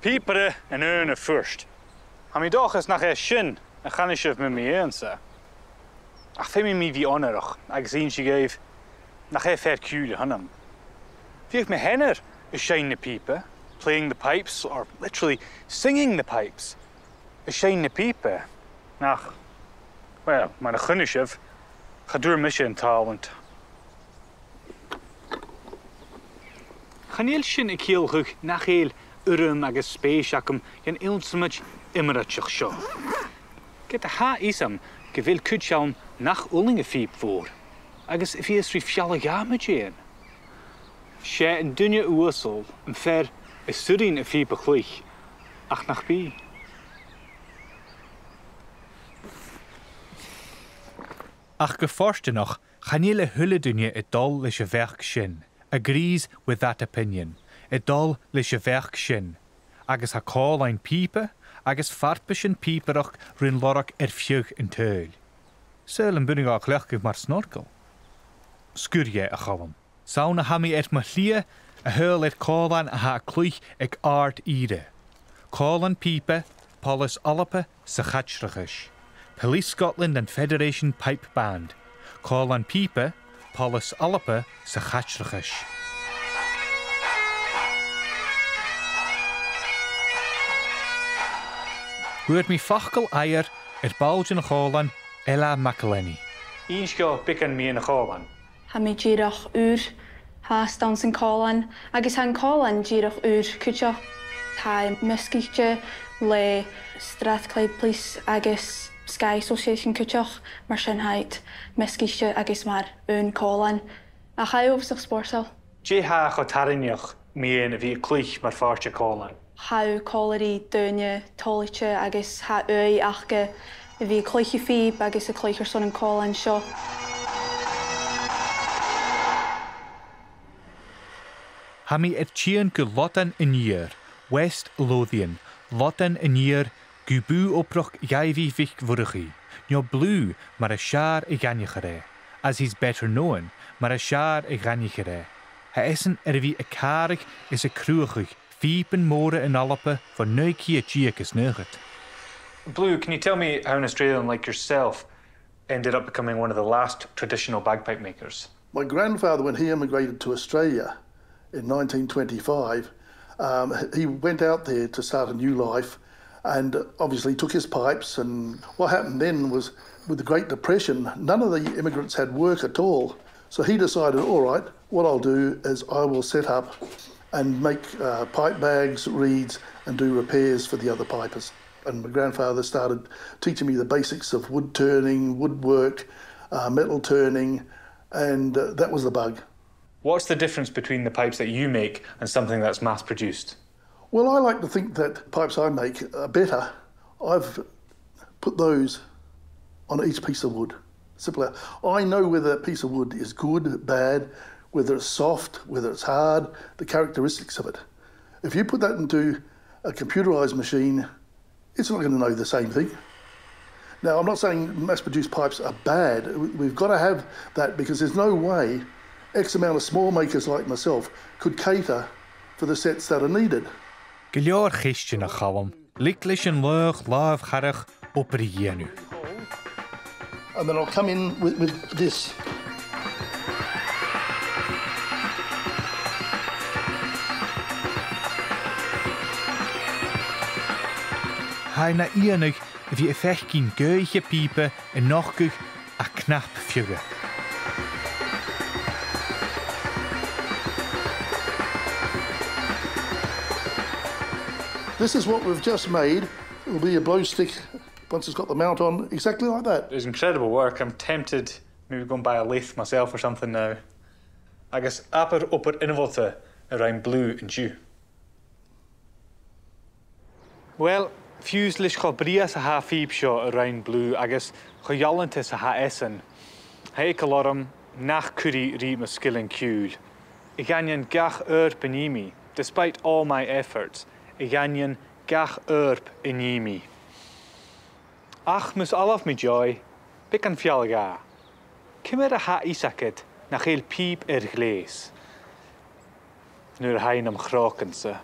Piepere en urne first. Am I doch is nach shin, a chanishiv me me answer. Ach, femi mi vi honorach, ag zin she gave, nach fair cule hanam. Fiech me henner is shine the pieper, playing the pipes, or literally singing the pipes. Is shine the pieper. Nach, well, maar a chanishiv, gadur mission talent. Chaneel shin a kielhug nach heel agus space acum yan ilmsmach immerachach sho. Get a ha isam gevil kutchalm nach ulling a fiep voor. Agus if he is rifjalla gamajeen. She en dunja uasol en fer is studien a fiep a chlich. Ach nach bi. Ach geforste noch, chanele hulle dunja a dol lish a werk shin. Agrees with that opinion. A dol lish a werk shin. Agus ha cálainn pípe, agus farpishin píperach rin lorach phìob in teul. Seul an bunnig ach lechgif mar snorkel. Skurje a Chalum. Sauna hami ma lia, a heul cálainn a ha cluich ag art ire. Cálainn pípe, polis Alba sa chatschrachish. Police Scotland and Federation Pipe Band. Cálainn pípe, polis Alba sa chatschrachish. Gwyd mi fachgal eier Belgian Chálan ela MacIlleathain. Ínskio bican mi in a chálan. Ha mi gyrach ha stans in Chálan, agus han Chálan gyrach cwtio. Ha mysgitje le Strathclyde Police agus Sky Association cwtioch, mar sin haid mysgitje agus mar Chálan. A chai over sich sporsel. Je ha chotarinioch mi in a vi clich mar fartje chálan. How cholerí duine tolite agus ha achge a bhí cloiche phìob agus a cloichar son an Chálan seo. Ha mi tían go lotan in year, West Lothian, lotan in year, gubu oproch jaivi vich vurigi, nyo blue mar a shar I ganjichere, as he's better known, mar a shar I ganjichere. Ha essen vi a karig is a kruigig, Fiepen moren in Alba for neukie chiakus nugget. Blue, can you tell me how an Australian like yourself ended up becoming one of the last traditional bagpipe makers? My grandfather, when he emigrated to Australia in 1925, he went out there to start a new life and obviously took his pipes. And what happened then was, with the Great Depression, none of the immigrants had work at all. So he decided, all right, what I'll do is I will set up and make pipe bags, reeds, and do repairs for the other pipers. And my grandfather started teaching me the basics of wood turning, woodwork, metal turning, and that was the bug. What's the difference between the pipes that you make and something that's mass-produced? Well, I like to think that pipes I make are better. I've put those on each piece of wood. Simpler. I know whether a piece of wood is good, bad, whether it's soft, whether it's hard, the characteristics of it. If you put that into a computerized machine, it's not going to know the same thing. Now, I'm not saying mass-produced pipes are bad. We've got to have that because there's no way X amount of small makers like myself could cater for the sets that are needed. Giljar gistje na Chalum, liklich en leug, laaf, garrig, operiënu. And then I'll come in with this. Hij na ienig wie effect geen geuje piepen en nog a knap phìob. This is what we've just made. It will be a blow stick once it's got the mount on, exactly like that. It was incredible work. I'm tempted maybe go and buy a lathe myself or something now. I guess upper innovator around blue and dew. Well, Fuslish go brias a ha phìob seo around blue, agus go jallantis a ha essen. Hey Chalum, nach curry ri my skill and cule. I ganyan gach benimi, despite all my efforts. I ganyan gach inimi. Ach mus alaf mi joy, pick an fialga. Kimmer a ha isakit, nach heel piep glees. Nur hein am chrokense.